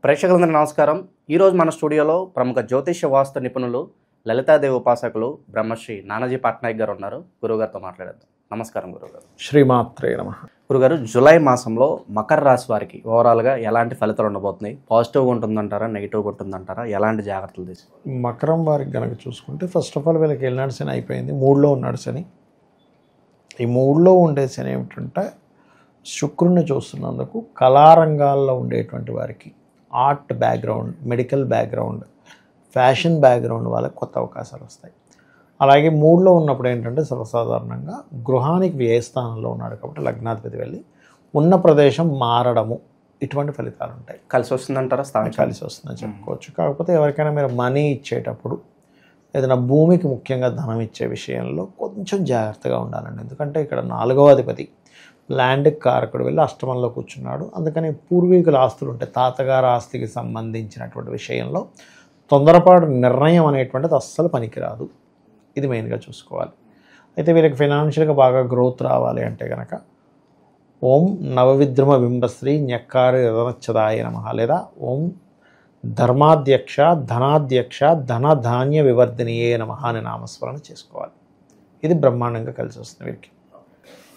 ప్రేక్షకులందరికీ నమస్కారం. ఈరోజు మన స్టూడియోలో ప్రముఖ జ్యోతిష్య వాస్తు నిపుణులు లలితాదేవి ఉపాసకులు బ్రహ్మశ్రీ నానాజీ పట్నాయక్ గారు ఉన్నారు. గురువుగారితో మాట్లాడేద్దాం. నమస్కారం గురువుగారు. శ్రీమాత్రే నమః. గురుగారు, జూలై మాసంలో మకర రాశి వారికి ఓవరాల్గా ఎలాంటి ఫలితాలు ఉండబోతున్నాయి? పాజిటివ్గా ఉంటుందంటారా, నెగిటివ్గా ఉంటుందంటారా? ఎలాంటి జాగ్రత్తలు తీసుకోవాలి? మకరం వారికి కనుక చూసుకుంటే ఫస్ట్ ఆఫ్ ఆల్ వీళ్ళకి ఏలినాడు శని అయిపోయింది, మూడులో ఉన్నాడు శని. ఈ మూడులో ఉండే శని ఏమిటంటే శుక్రుడిని చూస్తున్నందుకు కళారంగాల్లో ఉండేటువంటి వారికి, art background, medical background, fashion background వాళ్ళకి కొత్త అవకాశాలు వస్తాయి. అలాగే మూడులో ఉన్నప్పుడు ఏంటంటే సర్వసాధారణంగా గృహానికి వ్యయస్థానంలో ఉన్నాడు కాబట్టి లగ్నాధిపతి వెళ్ళి ఉన్న ప్రదేశం మారడము, ఇటువంటి ఫలితాలు ఉంటాయి. కలిసి వస్తుందంటారా? స్థానం కలిసి వస్తుందని చెప్పుకోవచ్చు. కాకపోతే ఎవరికైనా మీరు మనీ ఇచ్చేటప్పుడు ఏదైనా భూమికి ముఖ్యంగా ధనం ఇచ్చే విషయంలో కొంచెం జాగ్రత్తగా ఉండాలండి. ఎందుకంటే ఇక్కడ 4వ అధిపతి ల్యాండ్ కారకుడు వెళ్ళి అష్టమంలో కూర్చున్నాడు. అందుకని పూర్వీకుల ఆస్తులు ఉంటాయి, తాతగారి ఆస్తికి సంబంధించినటువంటి విషయంలో తొందరపాటు నిర్ణయం అనేటువంటిది అస్సలు పనికిరాదు. ఇది మెయిన్గా చూసుకోవాలి. అయితే వీళ్ళకి ఫైనాన్షియల్గా బాగా గ్రోత్ రావాలి అంటే కనుక ఓం నవవిద్రుమ బింబశ్రీ న్యక్కారి రథనచ్చదాయ నమః లేదా ఓం ధర్మాధ్యక్ష ధనాధ్యక్ష ధనధాన్య వివర్ధినియే నమః అని నామస్మరణ చేసుకోవాలి. ఇది బ్రహ్మాండంగా కలిసి వస్తుంది వీరికి.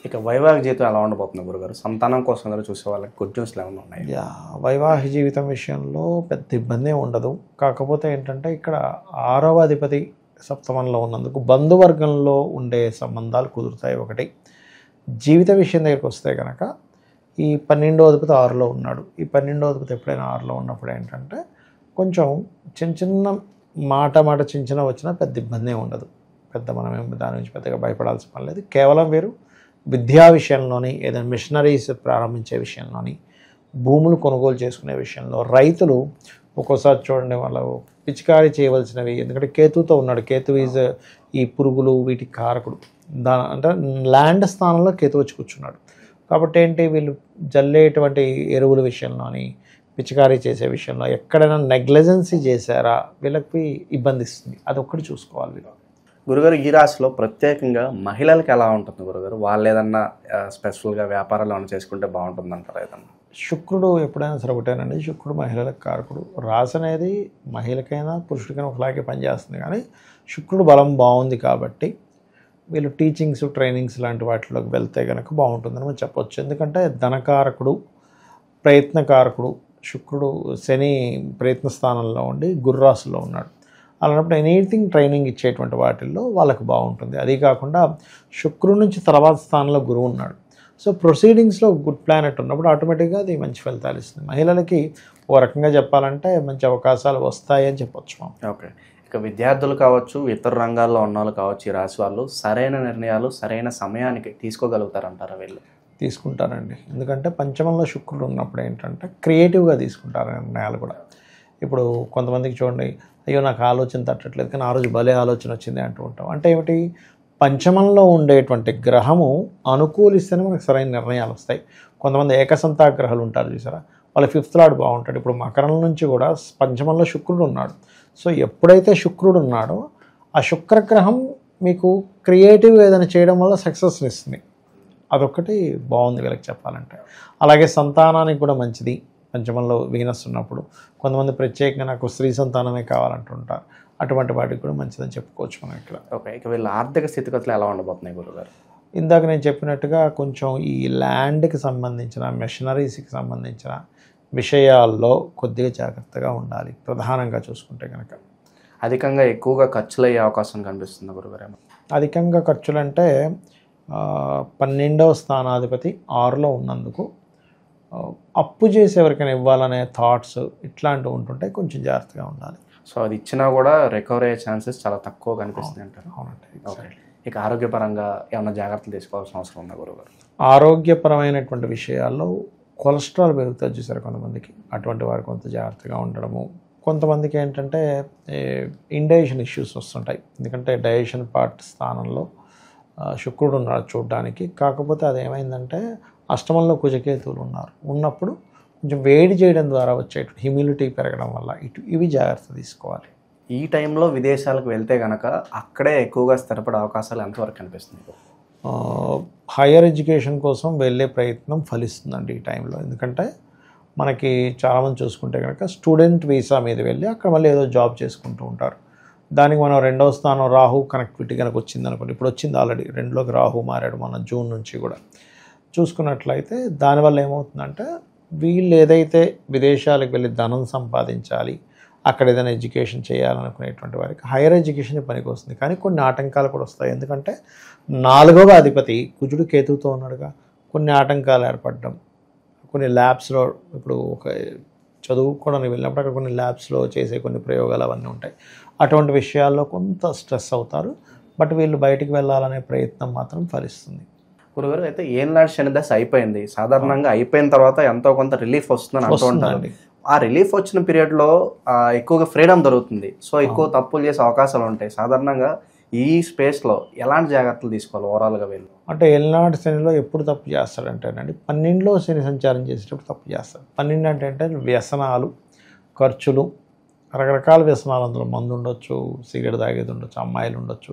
ఇక వైవాహిక జీవితం ఎలా ఉండబోతుంది గురుగారు? సంతానం కోసం అందరూ చూసే వాళ్ళకి గుడ్ న్యూస్లు ఏమైనా ఉన్నాయి? వైవాహిక జీవితం విషయంలో పెద్ద ఇబ్బంది ఉండదు. కాకపోతే ఏంటంటే ఇక్కడ 6వ అధిపతి సప్తమంలో ఉన్నందుకు బంధువర్గంలో ఉండే సంబంధాలు కుదురుతాయి. ఒకటి జీవిత విషయం దగ్గరికి వస్తే కనుక ఈ 12వ అధిపతి 6లో ఉన్నాడు. ఈ 12వ అధిపతి ఎప్పుడైనా 6లో ఉన్నప్పుడు ఏంటంటే కొంచెం చిన్న మాట చిన్న వచ్చినా పెద్ద ఇబ్బంది ఉండదు. మనం దాని నుంచి పెద్దగా భయపడాల్సిన పని లేదు. కేవలం వీరు విద్యా విషయంలోని, ఏదైనా మిషనరీస్ ప్రారంభించే విషయంలోని, భూములు కొనుగోలు చేసుకునే విషయంలో, రైతులు ఒక్కోసారి చూడండి వాళ్ళు పిచికారీ చేయవలసినవి, ఎందుకంటే కేతుతో ఉన్నాడు. కేతు ఈజ్ ఈ పురుగులు వీటికి కారకుడు. అంటే ల్యాండ్ స్థానంలో కేతు వచ్చి కూర్చున్నాడు. కాబట్టి ఏంటి, వీళ్ళు జల్లేటువంటి ఎరువుల విషయంలోని, పిచికారీ చేసే విషయంలో ఎక్కడైనా నెగ్లిజెన్సీ చేశారా వీళ్ళకి ఇబ్బంది ఇస్తుంది. అదొక్కటి చూసుకోవాలి వీళ్ళు. గురుగారు, ఈ రాశిలో ప్రత్యేకంగా మహిళలకు ఎలా ఉంటుంది గురుగారు? వాళ్ళు ఏదన్నా స్పెషల్గా వ్యాపారాలు ఏమైనా చేసుకుంటే బాగుంటుంది అంటారా? ఏదన్నా శుక్రుడు ఎప్పుడైనా సరే ఒకటేనండి, శుక్రుడు మహిళలకు కారకుడు. రాశి అనేది మహిళకైనా పురుషుడికైనా ఒకలాగే పనిచేస్తుంది. కానీ శుక్రుడు బలం బాగుంది కాబట్టి వీళ్ళు టీచింగ్స్, ట్రైనింగ్స్ లాంటి వాటిలోకి వెళ్తే కనుక బాగుంటుందని మనం చెప్పొచ్చు. ఎందుకంటే ధనకారకుడు, ప్రయత్నకారకుడు శుక్రుడు, శని ప్రయత్న స్థానంలో ఉండి గుర్రాసులో ఉన్నాడు. అలాంటప్పుడు ఎనీథింగ్ ట్రైనింగ్ ఇచ్చేటువంటి వాటిల్లో వాళ్ళకు బాగుంటుంది. అది కాకుండా శుక్రుడి నుంచి తర్వాత స్థానంలో గురువు ఉన్నాడు. సో ప్రొసీడింగ్స్లో గుడ్ ప్లానెట్ ఉన్నప్పుడు ఆటోమేటిక్గా అది మంచి ఫలితాలు ఇస్తుంది. మహిళలకి ఓ రకంగా చెప్పాలంటే మంచి అవకాశాలు వస్తాయి అని చెప్పొచ్చు మనం. ఓకే. ఇక విద్యార్థులు కావచ్చు, ఇతర రంగాల్లో ఉన్న వాళ్ళు కావచ్చు, ఈ రాశి వాళ్ళు సరైన నిర్ణయాలు సరైన సమయానికి తీసుకోగలుగుతారంటారా? వీళ్ళు తీసుకుంటారండి. ఎందుకంటే పంచమంలో శుక్రుడు ఉన్నప్పుడు ఏంటంటే క్రియేటివ్గా తీసుకుంటారు నిర్ణయాలు కూడా. ఇప్పుడు కొంతమందికి చూడండి, అయ్యో నాకు ఆలోచన తట్టట్లేదు కానీ ఆ రోజు భలే ఆలోచన వచ్చింది అంటూ ఉంటాం. అంటే ఏమిటి, పంచమంలో ఉండేటువంటి గ్రహము అనుకూలిస్తేనే మనకు సరైన నిర్ణయాలు వస్తాయి. కొంతమంది ఏకసంతా గ్రహాలు ఉంటారు చూసారా, వాళ్ళ 5th లార్డ్ బాగుంటాడు. ఇప్పుడు మకరం నుంచి కూడా పంచమంలో శుక్రుడు ఉన్నాడు. సో ఎప్పుడైతే శుక్రుడు ఉన్నాడో ఆ శుక్రగ్రహం మీకు క్రియేటివ్గా ఏదైనా చేయడం వల్ల సక్సెస్ని ఇస్తుంది. అదొక్కటి బాగుంది వీళ్ళకి చెప్పాలంటే. అలాగే సంతానానికి కూడా మంచిది. పంచమంలో వీనస్ ఉన్నప్పుడు కొంతమంది ప్రత్యేకంగా నాకు స్త్రీ సంతానమే కావాలంటుంటారు. అటువంటి వాటికి కూడా మంచిదని చెప్పుకోవచ్చు మనం ఇక్కడ. ఓకే. ఇక వీళ్ళ ఆర్థిక స్థితిగతులు ఎలా ఉండబోతున్నాయి గురుగారు? ఇందాక నేను చెప్పినట్టుగా కొంచెం ఈ ల్యాండ్కి సంబంధించిన, మెషినరీస్కి సంబంధించిన విషయాల్లో కొద్దిగా జాగ్రత్తగా ఉండాలి ప్రధానంగా చూసుకుంటే కనుక. అధికంగా ఎక్కువగా ఖర్చులు అయ్యే అవకాశం కనిపిస్తుంది గురుగారు? అధికంగా ఖర్చులంటే 12వ స్థానాధిపతి 6లో ఉన్నందుకు అప్పు చేసి ఎవరికైనా ఇవ్వాలనే థాట్స్ ఇట్లాంటివి ఉంటుంటే కొంచెం జాగ్రత్తగా ఉండాలి. సో అది ఇచ్చినా కూడా రికవర్ అయ్యే ఛాన్సెస్ చాలా తక్కువ కనిపిస్తుంది అంటారు. అవునండి. ఓకే. ఇక ఆరోగ్యపరంగా ఏమైనా జాగ్రత్తలు తీసుకోవాల్సిన అవసరం ఉందా గురుగారు? ఆరోగ్యపరమైనటువంటి విషయాల్లో కొలెస్ట్రాల్ పెరుగుతుంది చూసారు కొంతమందికి, అటువంటి వారు కొంత జాగ్రత్తగా ఉండడము. కొంతమందికి ఏంటంటే ఇండైజెషన్ ఇష్యూస్ వస్తుంటాయి. ఎందుకంటే డైజెషన్ పార్ట్ స్థానంలో శుక్రుడు ఉన్నాడు చూడడానికి. కాకపోతే అది ఏమైందంటే అష్టమంలో కుజకేతువులు ఉన్నప్పుడు కొంచెం వేడి చేయడం ద్వారా వచ్చేటువంటి హ్యూమిడిటీ పెరగడం వల్ల ఇవి జాగ్రత్త తీసుకోవాలి. ఈ టైంలో విదేశాలకు వెళ్తే కనుక అక్కడే ఎక్కువగా స్థిరపడే అవకాశాలు ఎంతవరకు కనిపిస్తుంది? హయ్యర్ ఎడ్యుకేషన్ కోసం వెళ్ళే ప్రయత్నం ఫలిస్తుందండి ఈ టైంలో. ఎందుకంటే మనకి చాలామంది చూసుకుంటే కనుక స్టూడెంట్ వీసా మీద వెళ్ళి అక్కడ మళ్ళీ ఏదో జాబ్ చేసుకుంటూ ఉంటారు. దానికి మనం రెండవ స్థానం రాహు కనెక్టివిటీ కనుక వచ్చింది అనుకోండి, ఇప్పుడు వచ్చింది ఆల్రెడీ 2లోకి రాహు మారాడు మన జూన్ నుంచి కూడా చూసుకున్నట్లయితే దానివల్ల ఏమవుతుందంటే వీళ్ళు ఏదైతే విదేశాలకు వెళ్ళి ధనం సంపాదించాలి, అక్కడ ఏదైనా ఎడ్యుకేషన్ చేయాలనుకునేటువంటి వారికి హైయర్ ఎడ్యుకేషన్ పనికి వస్తుంది. కానీ కొన్ని ఆటంకాలు కూడా వస్తాయి. ఎందుకంటే 4వ అధిపతి కుజుడు కేతువుతో ఉన్నాడుగా, కొన్ని ఆటంకాలు ఏర్పడడం, కొన్ని ల్యాబ్స్లో ఇప్పుడు ఒక చదువుకోవడానికి వెళ్ళినప్పుడు అక్కడ కొన్ని ల్యాబ్స్లో చేసే కొన్ని ప్రయోగాలు అవన్నీ ఉంటాయి. అటువంటి విషయాల్లో కొంత స్ట్రెస్ అవుతారు. బట్ వీళ్ళు బయటికి వెళ్ళాలనే ప్రయత్నం మాత్రం ఫలిస్తుంది. గురుగారు, అయితే ఏనాడు శని దశ అయిపోయింది. సాధారణంగా అయిపోయిన తర్వాత ఎంతో కొంత రిలీఫ్ వస్తుందని అంటూ ఉంటారు. ఆ రిలీఫ్ వచ్చిన పీరియడ్లో ఎక్కువగా ఫ్రీడమ్ దొరుకుతుంది. సో ఎక్కువ తప్పులు చేసే అవకాశాలు ఉంటాయి. సాధారణంగా ఈ స్పేస్లో ఎలాంటి జాగ్రత్తలు తీసుకోవాలి ఓవరాల్గా వీళ్ళు? అంటే ఏలినాటి శనిలో ఎప్పుడు తప్పు చేస్తాడంటేనండి 12లో శని సంచారం చేసేటప్పుడు తప్పు చేస్తాడు. 12 అంటే వ్యసనాలు, ఖర్చులు, రకరకాల వ్యసనాలు. అందులో మందు ఉండొచ్చు, సిగరెట్ తాగేది ఉండొచ్చు, అమ్మాయిలు ఉండొచ్చు,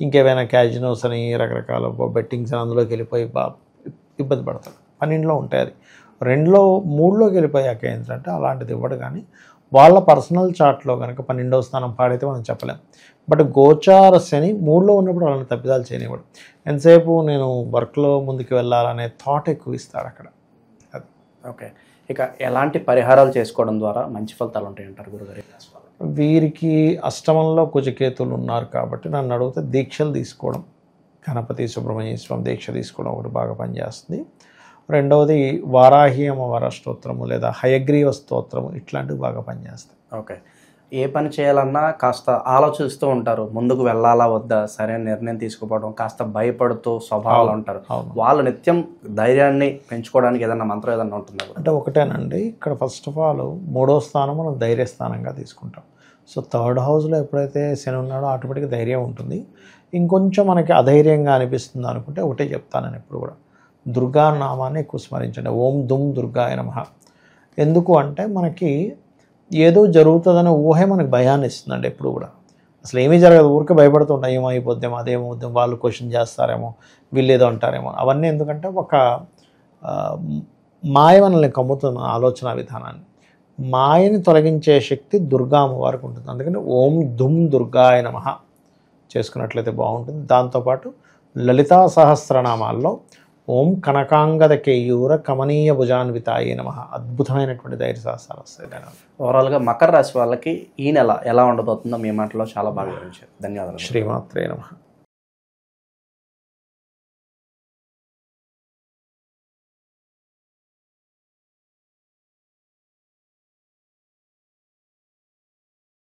ఇంకేమైనా క్యాజినోస్ అని రకరకాల బెట్టింగ్స్ అని అందులోకి వెళ్ళిపోయి ఇబ్బంది పడతాడు. 12లో ఉంటాయి. అది 2లో 3లోకి వెళ్ళిపోయాక ఏంటంటే అలాంటిది ఇవ్వడు. కానీ వాళ్ళ పర్సనల్ చార్ట్లో కనుక 12వ స్థానం పాడైతే మనం చెప్పలేం. బట్ గోచార శని 3లో ఉన్నప్పుడు అలాంటి తప్పిదాలు చేయనివ్వడు. ఎంతసేపు నేను వర్క్లో ముందుకు వెళ్ళాలనే థాట్ ఎక్కువ ఇస్తాడు అక్కడ. అది ఓకే. ఇక ఎలాంటి పరిహారాలు చేసుకోవడం ద్వారా మంచి ఫలితాలు ఉంటాయి అంటారు గురుగారు? వీరికి అష్టమంలో కుజకేతులు ఉన్నారు కాబట్టి నన్ను అడిగితే దీక్షలు తీసుకోవడం, గణపతి సుబ్రహ్మణ్య స్వామి దీక్ష తీసుకోవడం ఒకటి బాగా పనిచేస్తుంది. రెండవది వారాహి అమ్మవారి స్తోత్రము లేదా హయగ్రీవ స్తోత్రము ఇట్లాంటివి బాగా పనిచేస్తాయి. ఓకే. ఏ పని చేయాలన్నా కాస్త ఆలోచిస్తూ ఉంటారు, ముందుకు వెళ్ళాలా వద్దా, సరైన నిర్ణయం తీసుకోవడం, కాస్త భయపడుతూ స్వభావాలు ఉంటారు. వాళ్ళు నిత్యం ధైర్యాన్ని పెంచుకోవడానికి ఏదైనా మంత్రం ఏదైనా ఉంటుందా? అంటే ఒకటేనండి, ఇక్కడ ఫస్ట్ ఆఫ్ ఆల్ 3వ స్థానం మనం ధైర్య స్థానంగా తీసుకుంటాం. సో 3rd హౌస్లో ఎప్పుడైతే శని ఉన్నాడో ఆటోమేటిక్గా ధైర్యం ఉంటుంది. ఇంకొంచెం మనకి అధైర్యంగా అనిపిస్తుంది అనుకుంటే ఒకటే చెప్తాను నేను ఎప్పుడు కూడా, దుర్గా నామాన్ని ఎక్కువ స్మరించండి. ఓం దుమ్ దుర్గాయ నమః. ఎందుకు అంటే మనకి ఏదో జరుగుతుందనే ఊహే మనకి భయాన్ని ఇస్తుందండి ఎప్పుడు కూడా. అసలు ఏమీ జరగదు, ఊరికే భయపడుతుంటాం, ఏమైపోద్దాం, అదేమవుద్దాం, వాళ్ళు క్వశ్చన్ చేస్తారేమో, వీళ్ళు ఏదో అంటారేమో. అవన్నీ ఎందుకంటే ఒక మాయ మనల్ని కమ్ముతున్న ఆలోచన విధానాన్ని. మాయని తొలగించే శక్తి దుర్గా అమ్మవారికి ఉంటుంది. అందుకని ఓం దుమ్ దుర్గాయ నమః చేసుకున్నట్లయితే బాగుంటుంది. దాంతోపాటు లలితా సహస్రనామాల్లో ఓం కనకాంగద కేయూర కమనీయ భుజాన్వితాయే నమః అద్భుతమైనటువంటి ధైర్య సహస్రాలు వస్తాయి. ఓవరాల్గా మకర రాశి వాళ్ళకి ఈ నెల ఎలా ఉండబోతుందో మీ మాటలో చాలా బాగా వివరించారు. ధన్యవాదాలు. శ్రీమాత్రే నమః.